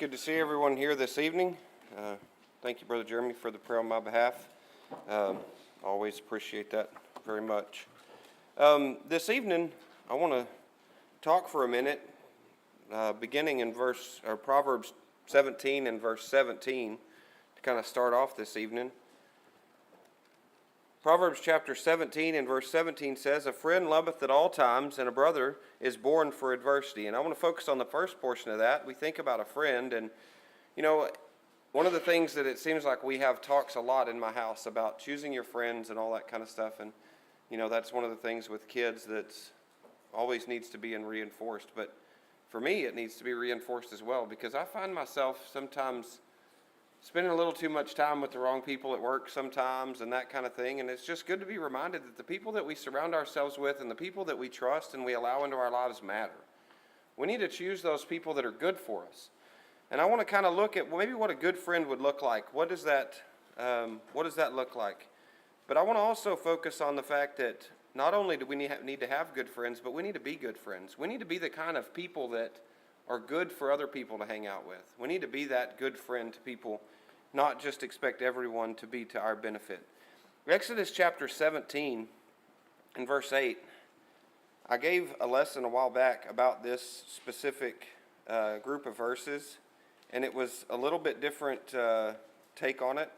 good to see everyone here this evening. Thank you, Brother Jeremy, for the prayer on my behalf. Always appreciate that very much. This evening, I want to talk for a minute, beginning in Proverbs 17 and verse 17, to kind of start off this evening. Proverbs chapter 17 and verse 17 says, "A friend loveth at all times, and a brother is born for adversity." And I want to focus on the first portion of that. We think about a friend, and one of the things that it seems like we have talks a lot in my house about choosing your friends and all that kind of stuff. And that's one of the things with kids that always needs to be reinforced. But for me, it needs to be reinforced as well, because I find myself sometimes spending a little too much time with the wrong people at work sometimes and that kind of thing. And it's just good to be reminded that the people that we surround ourselves with and the people that we trust and we allow into our lives matter. We need to choose those people that are good for us. And I want to kind of look at maybe what a good friend would look like. What does that look like? But I want to also focus on the fact that not only do we need to have good friends, but we need to be good friends. We need to be the kind of people that are good for other people to hang out with. We need to be that good friend to people, not just expect everyone to be to our benefit. Exodus chapter 17 and verse 8. I gave a lesson a while back about this specific group of verses, and it was a little bit different take on it.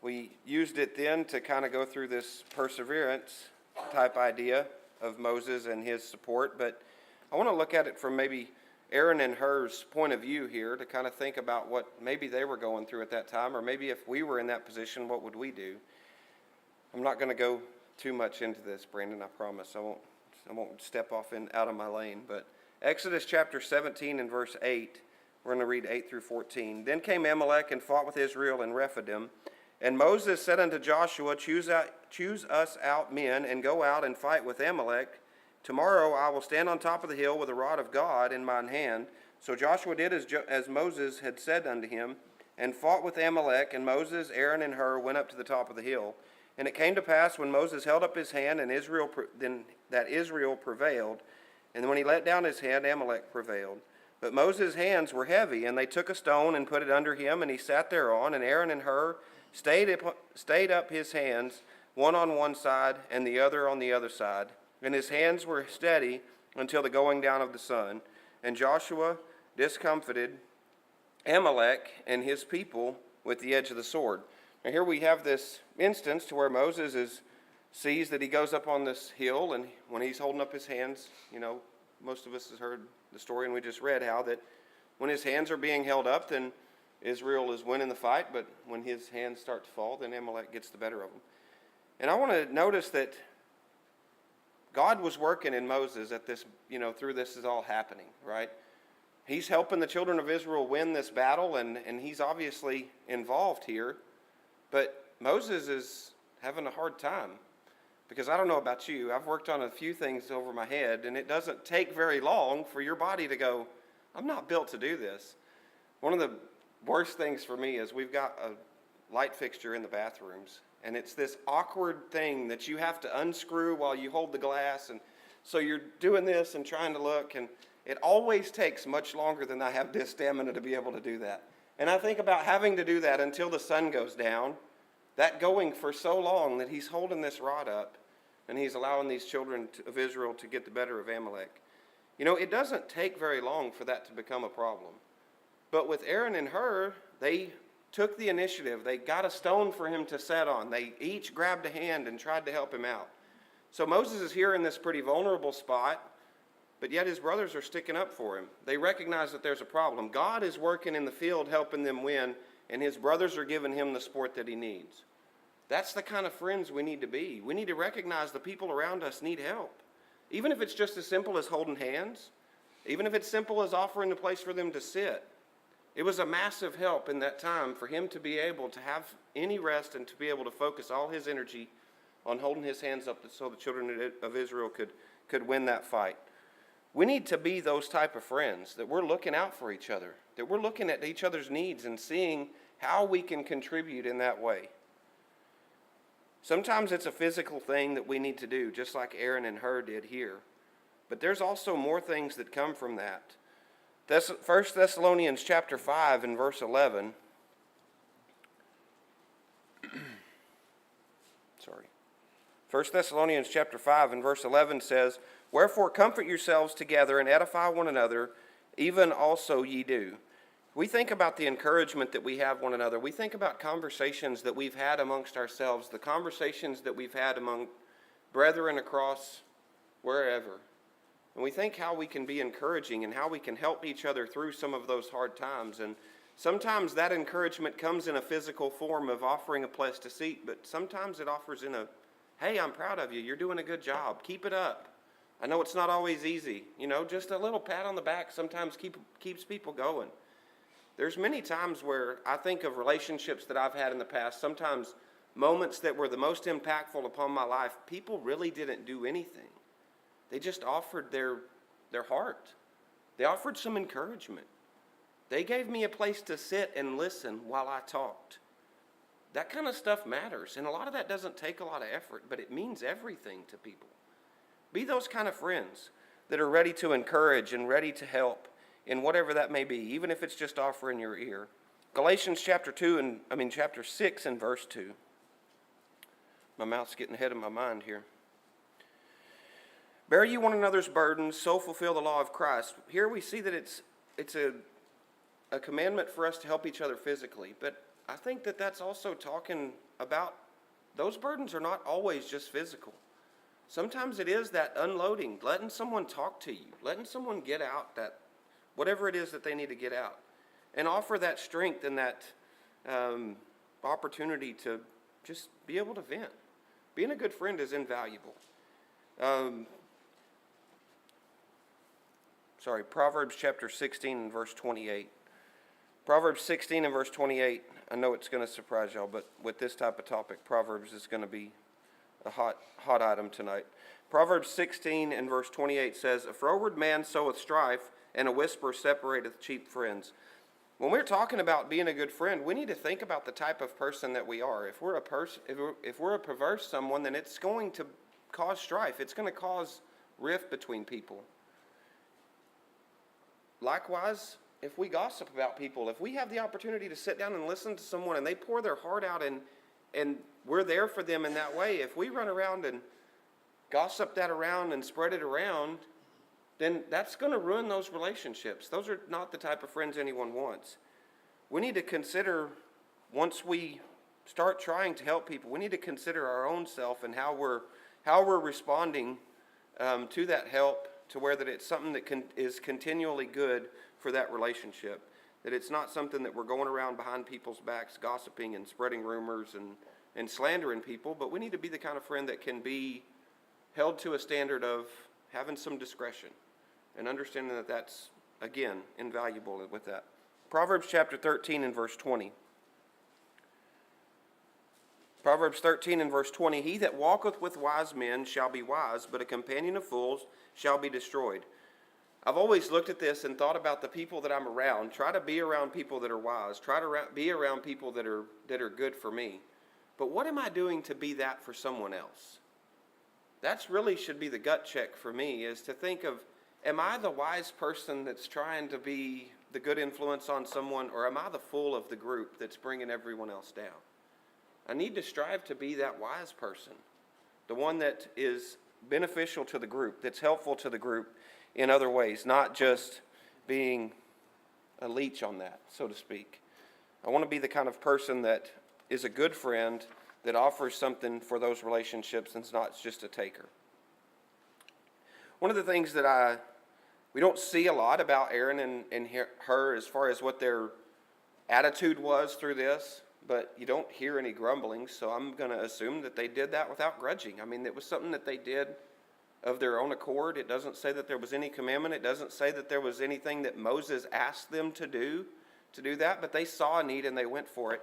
We used it then to kind of go through this perseverance type idea of Moses and his support, but I want to look at it from maybe Aaron and Hur's point of view here, to kind of think about what maybe they were going through at that time, or maybe if we were in that position, what would we do? I'm not going to go too much into this, Brandon, I promise. I won't step off out of my lane. But Exodus chapter 17 and verse 8, we're going to read 8 through 14. "Then came Amalek and fought with Israel in Rephidim. And Moses said unto Joshua, Choose us out men, and go out and fight with Amalek. Tomorrow I will stand on top of the hill with the rod of God in mine hand. So Joshua did as Moses had said unto him, and fought with Amalek. And Moses, Aaron, and Hur went up to the top of the hill. And it came to pass, when Moses held up his hand, and that Israel prevailed. And when he let down his hand, Amalek prevailed. But Moses' hands were heavy, and they took a stone and put it under him, and he sat thereon. And Aaron and Hur stayed up his hands, one on one side, and the other on the other side. And his hands were steady until the going down of the sun. And Joshua discomfited Amalek and his people with the edge of the sword." Now here we have this instance to where Moses sees that he goes up on this hill, and when he's holding up his hands, most of us has heard the story, and we just read how that when his hands are being held up, then Israel is winning the fight, but when his hands start to fall, then Amalek gets the better of him. And I want to notice that God was working in Moses at this, through this is all happening, right? He's helping the children of Israel win this battle, and he's obviously involved here. But Moses is having a hard time, because I don't know about you. I've worked on a few things over my head, and it doesn't take very long for your body to go, I'm not built to do this. One of the worst things for me is we've got a light fixture in the bathrooms, and it's this awkward thing that you have to unscrew while you hold the glass. And so you're doing this and trying to look, and it always takes much longer than I have the stamina to be able to do that. And I think about having to do that until the sun goes down, that going for so long that he's holding this rod up, and he's allowing these children of Israel to get the better of Amalek. It doesn't take very long for that to become a problem. But with Aaron and Hur, they took the initiative. They got a stone for him to set on. They each grabbed a hand and tried to help him out. So Moses is here in this pretty vulnerable spot, but yet his brothers are sticking up for him. They recognize that there's a problem. God is working in the field helping them win, and his brothers are giving him the support that he needs. That's the kind of friends we need to be. We need to recognize the people around us need help. Even if it's just as simple as holding hands, even if it's simple as offering a place for them to sit. It was a massive help in that time for him to be able to have any rest and to be able to focus all his energy on holding his hands up so the children of Israel could win that fight. We need to be those type of friends, that we're looking out for each other, that we're looking at each other's needs and seeing how we can contribute in that way. Sometimes it's a physical thing that we need to do, just like Aaron and Hur did here. But there's also more things that come from that. First Thessalonians chapter 5 and verse 11. Sorry. 1 Thessalonians chapter 5 and verse 11 says, "Wherefore comfort yourselves together and edify one another, even also ye do." We think about the encouragement that we have one another. We think about conversations that we've had amongst ourselves, the conversations that we've had among brethren across wherever. And we think how we can be encouraging and how we can help each other through some of those hard times. And sometimes that encouragement comes in a physical form of offering a place to seat, but sometimes it offers in a, "Hey, I'm proud of you. You're doing a good job. Keep it up. I know it's not always easy." Just a little pat on the back sometimes keeps people going. There's many times where I think of relationships that I've had in the past, sometimes moments that were the most impactful upon my life. People really didn't do anything. They just offered their heart. They offered some encouragement. They gave me a place to sit and listen while I talked. That kind of stuff matters, and a lot of that doesn't take a lot of effort, but it means everything to people. Be those kind of friends that are ready to encourage and ready to help in whatever that may be, even if it's just offering your ear. Galatians chapter 6 and verse 2. My mouth's getting ahead of my mind here. "Bear ye one another's burdens, so fulfill the law of Christ." Here we see that it's a commandment for us to help each other physically, but I think that that's also talking about those burdens are not always just physical. Sometimes it is that unloading, letting someone talk to you, letting someone get out that whatever it is that they need to get out, and offer that strength and that opportunity to just be able to vent. Being a good friend is invaluable. Proverbs chapter 16 and verse 28. Proverbs 16 and verse 28, I know it's going to surprise y'all, but with this type of topic, Proverbs is going to be a hot item tonight. Proverbs 16 and verse 28 says, "A froward man soweth strife, and a whisper separateth cheap friends." When we're talking about being a good friend, we need to think about the type of person that we are. If we're a perverse someone, then it's going to cause strife. It's going to cause rift between people. Likewise, if we gossip about people, if we have the opportunity to sit down and listen to someone and they pour their heart out and we're there for them in that way, if we run around and gossip that around and spread it around, then that's going to ruin those relationships. Those are not the type of friends anyone wants. We need to consider, once we start trying to help people, we need to consider our own self and how we're responding to that help, to where that it's something that is continually good for that relationship. That it's not something that we're going around behind people's backs gossiping and spreading rumors and slandering people, but we need to be the kind of friend that can be held to a standard of having some discretion and understanding that that's, again, invaluable with that. Proverbs chapter 13 and verse 20. Proverbs 13 and verse 20, "He that walketh with wise men shall be wise, but a companion of fools shall be destroyed." I've always looked at this and thought about the people that I'm around. Try to be around people that are wise. Try to be around people that are good for me. But what am I doing to be that for someone else? That's really should be the gut check for me, is to think of, am I the wise person that's trying to be the good influence on someone, or am I the fool of the group that's bringing everyone else down? I need to strive to be that wise person, the one that is beneficial to the group, that's helpful to the group in other ways, not just being a leech on that, so to speak. I want to be the kind of person that is a good friend that offers something for those relationships and it's not just a taker. One of the things that we don't see a lot about Aaron and her as far as what their attitude was through this, but you don't hear any grumbling, so I'm going to assume that they did that without grudging. I mean, it was something that they did of their own accord. It doesn't say that there was any commandment. It doesn't say that there was anything that Moses asked them to do that, but they saw a need and they went for it.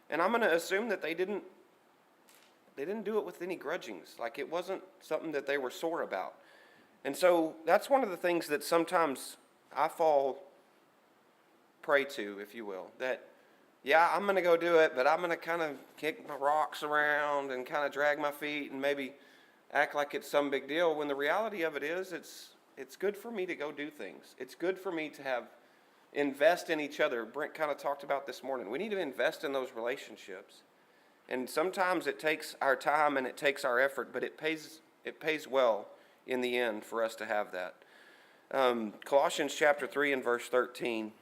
And I'm going to assume that they didn't do it with any grudgings. Like, it wasn't something that they were sore about. And so that's one of the things that sometimes I fall prey to, if you will, that, yeah, I'm going to go do it, but I'm going to kind of kick my rocks around and kind of drag my feet and maybe act like it's some big deal, when the reality of it is it's good for me to go do things. It's good for me to have invest in each other. Brent kind of talked about this morning. We need to invest in those relationships. And sometimes it takes our time and it takes our effort, but it pays well in the end for us to have that. Colossians chapter 3 and verse 13.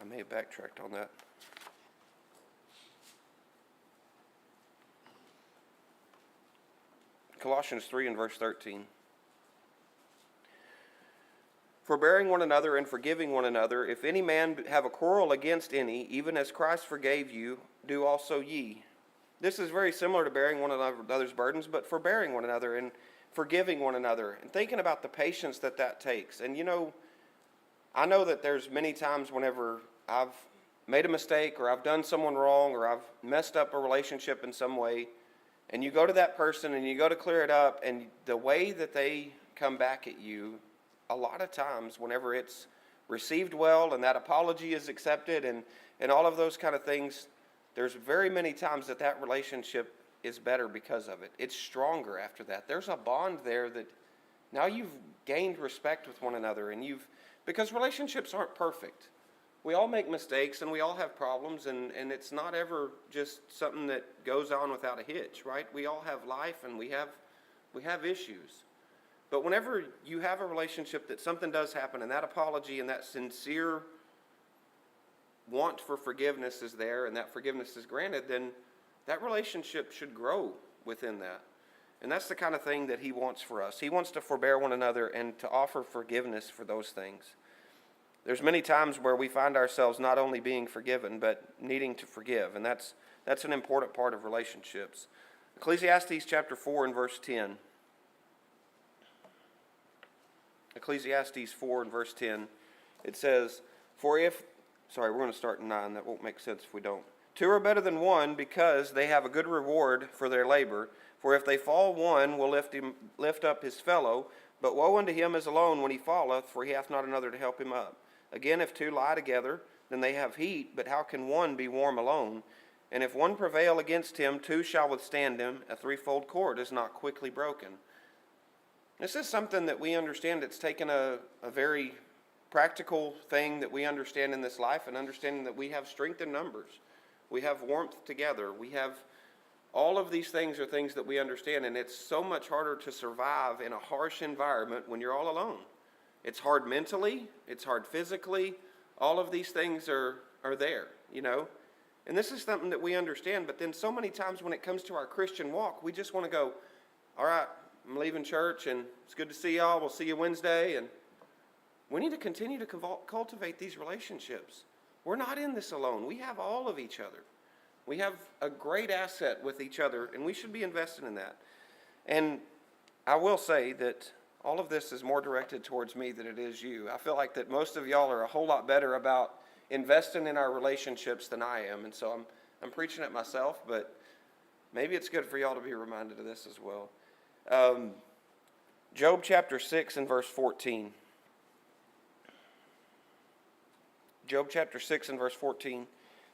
I may have backtracked on that. Colossians 3 and verse 13. Forbearing one another and forgiving one another, if any man have a quarrel against any, even as Christ forgave you, do also ye. This is very similar to bearing one another's burdens, but forbearing one another and forgiving one another, and thinking about the patience that takes. And I know that there's many times whenever I've made a mistake or I've done someone wrong or I've messed up a relationship in some way, and you go to that person and you go to clear it up, and the way that they come back at you, a lot of times whenever it's received well and that apology is accepted and all of those kind of things, there's very many times that relationship is better because of it. It's stronger after that. There's a bond there that now you've gained respect with one another, and because relationships aren't perfect. We all make mistakes and we all have problems, and it's not ever just something that goes on without a hitch, right? We all have life and we have issues. But whenever you have a relationship that something does happen and that apology and that sincere want for forgiveness is there and that forgiveness is granted, then that relationship should grow within that. And that's the kind of thing that he wants for us. He wants to forbear one another and to offer forgiveness for those things. There's many times where we find ourselves not only being forgiven, but needing to forgive. And that's an important part of relationships. Ecclesiastes chapter 4 and verse 10. Ecclesiastes 4 and verse 10. It says, we're going to start in 9. That won't make sense if we don't. 2 are better than 1 because they have a good reward for their labor. For if they fall, one will lift up his fellow. But woe unto him as alone when he falleth, for he hath not another to help him up. Again, if 2 lie together, then they have heat, but how can one be warm alone? And if one prevail against him, 2 shall withstand him. A threefold cord is not quickly broken. This is something that we understand. It's taken a very practical thing that we understand in this life, and understanding that we have strength in numbers. We have warmth together. We have all of these things are things that we understand, and it's so much harder to survive in a harsh environment when you're all alone. It's hard mentally, it's hard physically. All of these things are there, And this is something that we understand, but then so many times when it comes to our Christian walk, we just want to go, all right, I'm leaving church, and it's good to see y'all. We'll see you Wednesday. And we need to continue to cultivate these relationships. We're not in this alone. We have all of each other. We have a great asset with each other, and we should be invested in that. And I will say that all of this is more directed towards me than it is you. I feel like that most of y'all are a whole lot better about investing in our relationships than I am, and so I'm preaching it myself, but maybe it's good for y'all to be reminded of this as well. Job chapter 6 and verse 14. Job chapter 6 and verse 14.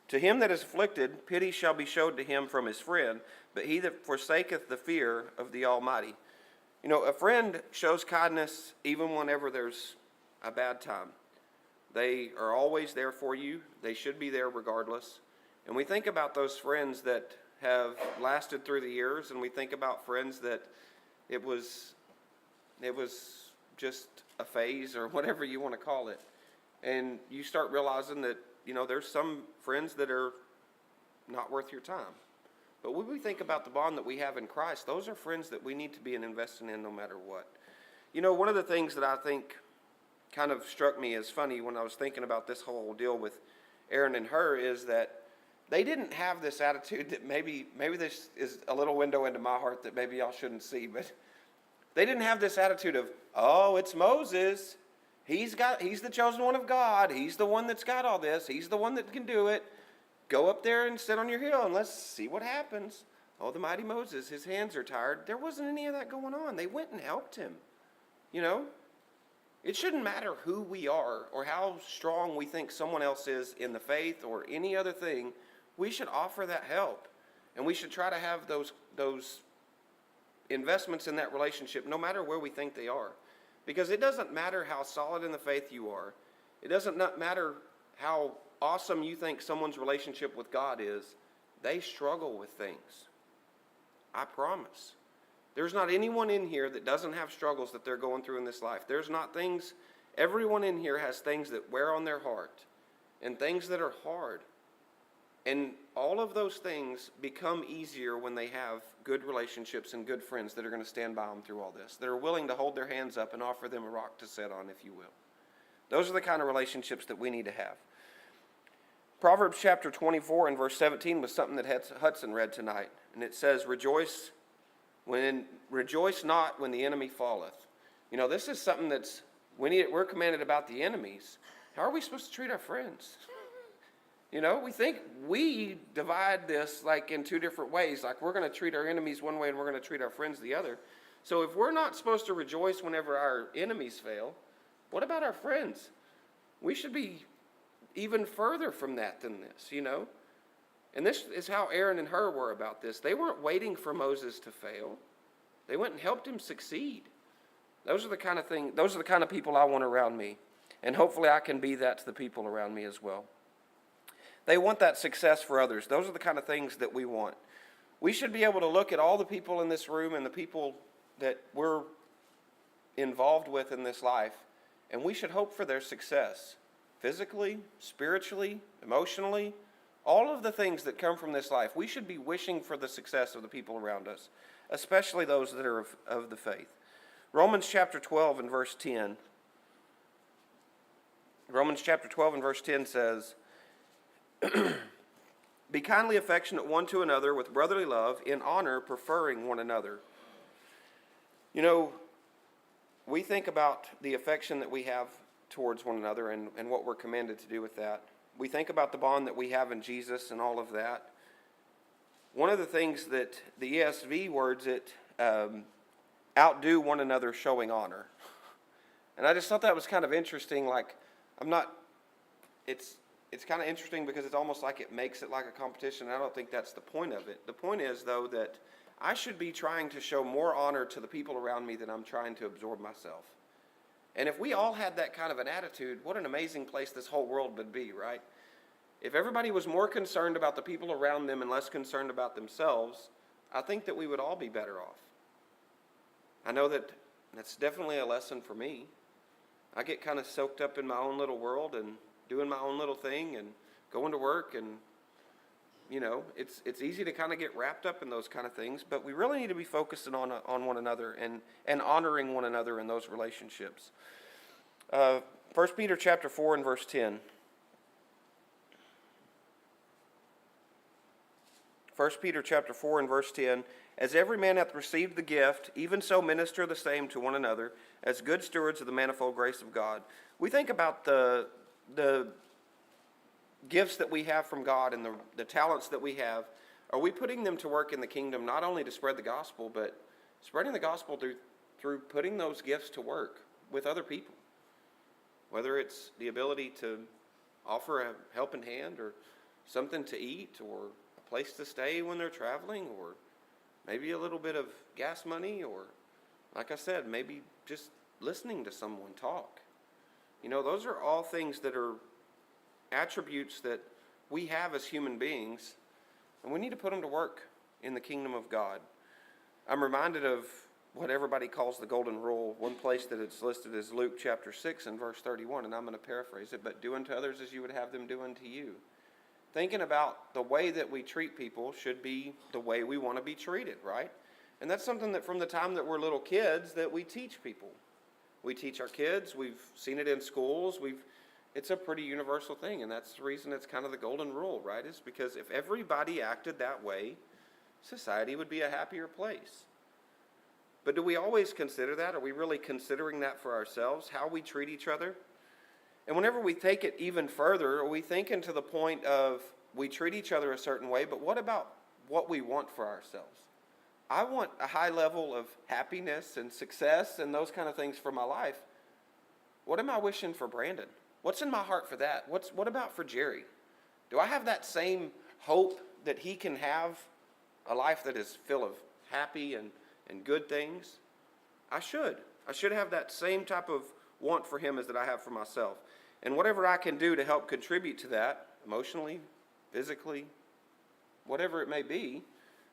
To him that is afflicted, pity shall be showed to him from his friend, but he that forsaketh the fear of the Almighty. A friend shows kindness even whenever there's a bad time. They are always there for you. They should be there regardless. And we think about those friends that have lasted through the years, and we think about friends that it was just a phase or whatever you want to call it. And you start realizing that, there's some friends that are not worth your time. But when we think about the bond that we have in Christ, those are friends that we need to be investing in no matter what. One of the things that I think kind of struck me as funny when I was thinking about this whole deal with Aaron and her is that they didn't have this attitude that maybe this is a little window into my heart that maybe y'all shouldn't see, but they didn't have this attitude of, oh, it's Moses. He's the chosen one of God. He's the one that's got all this. He's the one that can do it. Go up there and sit on your hill and let's see what happens. Oh, the mighty Moses, his hands are tired. There wasn't any of that going on. They went and helped him. It shouldn't matter who we are or how strong we think someone else is in the faith or any other thing. We should offer that help. And we should try to have those investments in that relationship no matter where we think they are. Because it doesn't matter how solid in the faith you are. It doesn't not matter how awesome you think someone's relationship with God is. They struggle with things. I promise. There's not anyone in here that doesn't have struggles that they're going through in this life. There's not things, everyone in here has things that wear on their heart and things that are hard. And all of those things become easier when they have good relationships and good friends that are going to stand by them through all this, that are willing to hold their hands up and offer them a rock to sit on, if you will. Those are the kind of relationships that we need to have. Proverbs chapter 24 and verse 17 was something that Hudson read tonight. And it says, rejoice not when the enemy falleth. You know, this is something that's, we're commanded about the enemies. How are we supposed to treat our friends? You know, we think we divide this like in two different ways. Like we're going to treat our enemies one way and we're going to treat our friends the other. So if we're not supposed to rejoice whenever our enemies fail, what about our friends? We should be even further from that than this, you know. And this is how Aaron and Hur were about this. They weren't waiting for Moses to fail. They went and helped him succeed. Those are the kind of people I want around me. And hopefully I can be that to the people around me as well. They want that success for others. Those are the kind of things that we want. We should be able to look at all the people in this room and the people that we're involved with in this life, and we should hope for their success. Physically, spiritually, emotionally, all of the things that come from this life, we should be wishing for the success of the people around us, especially those that are of the faith. Romans chapter 12 and verse 10. Romans chapter 12 and verse 10 says, be kindly affectionate one to another with brotherly love, in honor, preferring one another. You know, we think about the affection that we have towards one another and what we're commanded to do with that. We think about the bond that we have in Jesus and all of that. One of the things that the ESV words it, outdo one another showing honor. And I just thought that was kind of interesting. Like, it's kind of interesting because it's almost like it makes it like a competition. I don't think that's the point of it. The point is, though, that I should be trying to show more honor to the people around me than I'm trying to absorb myself. And if we all had that kind of an attitude, what an amazing place this whole world would be, right? If everybody was more concerned about the people around them and less concerned about themselves, I think that we would all be better off. I know that that's definitely a lesson for me. I get kind of soaked up in my own little world and doing my own little thing and going to work, and you know, it's easy to kind of get wrapped up in those kind of things, but we really need to be focusing on one another and honoring one another in those relationships. 1 Peter chapter 4 and verse 10. 1 Peter chapter 4 and verse 10, as every man hath received the gift, even so minister the same to one another, as good stewards of the manifold grace of God. We think about the gifts that we have from God and the talents that we have. Are we putting them to work in the kingdom, not only to spread the gospel, but spreading the gospel through putting those gifts to work with other people? Whether it's the ability to offer a helping hand or something to eat or a place to stay when they're traveling, or maybe a little bit of gas money, or like I said, maybe just listening to someone talk. You know, those are all things that are attributes that we have as human beings, and we need to put them to work in the kingdom of God. I'm reminded of what everybody calls the golden rule. One place that it's listed is Luke chapter 6 and verse 31, and I'm going to paraphrase it, but do unto others as you would have them do unto you. Thinking about the way that we treat people should be the way we want to be treated, right? And that's something that from the time that we're little kids that we teach people. We teach our kids. We've seen it in schools. It's a pretty universal thing, and that's the reason it's kind of the golden rule, right? Is because if everybody acted that way, society would be a happier place. But do we always consider that? Are we really considering that for ourselves, how we treat each other? And whenever we take it even further, are we thinking to the point of we treat each other a certain way, but what about what we want for ourselves? I want a high level of happiness and success and those kind of things for my life. What am I wishing for Brandon? What's in my heart for that? What about for Jerry? Do I have that same hope that he can have a life that is full of happy and good things? I should. I should have that same type of want for him as that I have for myself. And whatever I can do to help contribute to that, emotionally, physically, whatever it may be,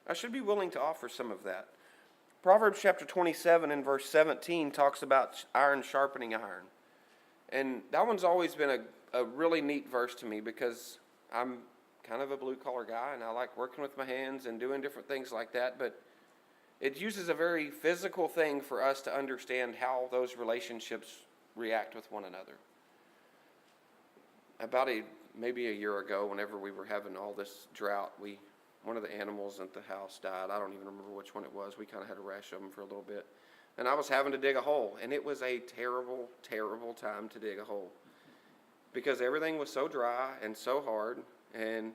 I should be willing to offer some of that. Proverbs chapter 27 and verse 17 talks about iron sharpening iron. And that one's always been a really neat verse to me because I'm kind of a blue-collar guy and I like working with my hands and doing different things like that. But it uses a very physical thing for us to understand how those relationships react with one another. About maybe a year ago, whenever we were having all this drought, one of the animals at the house died. I don't even remember which one it was. We kind of had a rash of them for a little bit. And I was having to dig a hole, and it was a terrible, terrible time to dig a hole because everything was so dry and so hard. And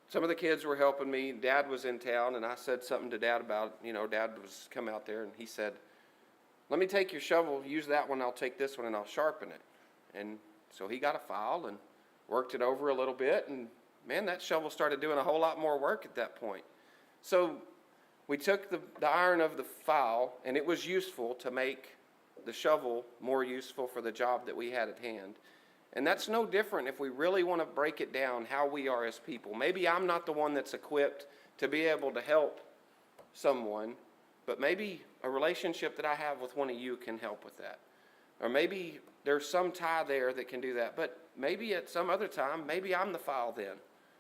some of the kids were helping me. Dad was in town, and I said something to Dad about, Dad was come out there, and he said, "Let me take your shovel, use that one, I'll take this one, and I'll sharpen it." And so he got a file and worked it over a little bit, and man, that shovel started doing a whole lot more work at that point. So we took the iron of the file, and it was useful to make the shovel more useful for the job that we had at hand. And that's no different if we really want to break it down how we are as people. Maybe I'm not the one that's equipped to be able to help someone, but maybe a relationship that I have with one of you can help with that. Or maybe there's some tie there that can do that, but maybe at some other time, maybe I'm the file then,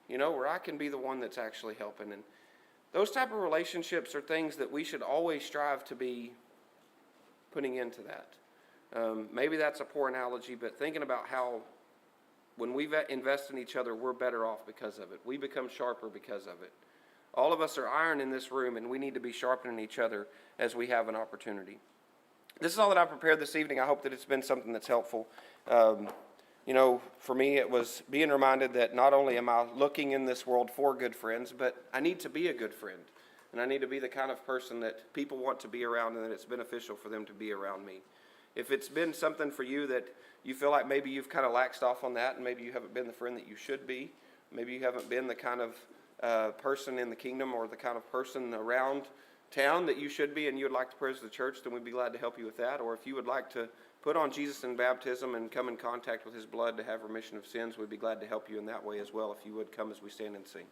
where I can be the one that's actually helping. And those type of relationships are things that we should always strive to be putting into that. Maybe that's a poor analogy, but thinking about how when we invest in each other, we're better off because of it. We become sharper because of it. All of us are iron in this room, and we need to be sharpening each other as we have an opportunity. This is all that I prepared this evening. I hope that it's been something that's helpful. For me, it was being reminded that not only am I looking in this world for good friends, but I need to be a good friend. And I need to be the kind of person that people want to be around and that it's beneficial for them to be around me. If it's been something for you that you feel like maybe you've kind of laxed off on that and maybe you haven't been the friend that you should be, maybe you haven't been the kind of person in the kingdom or the kind of person around town that you should be and you would like to pray as the church, then we'd be glad to help you with that. Or if you would like to put on Jesus in baptism and come in contact with his blood to have remission of sins, we'd be glad to help you in that way as well if you would come as we stand and sing.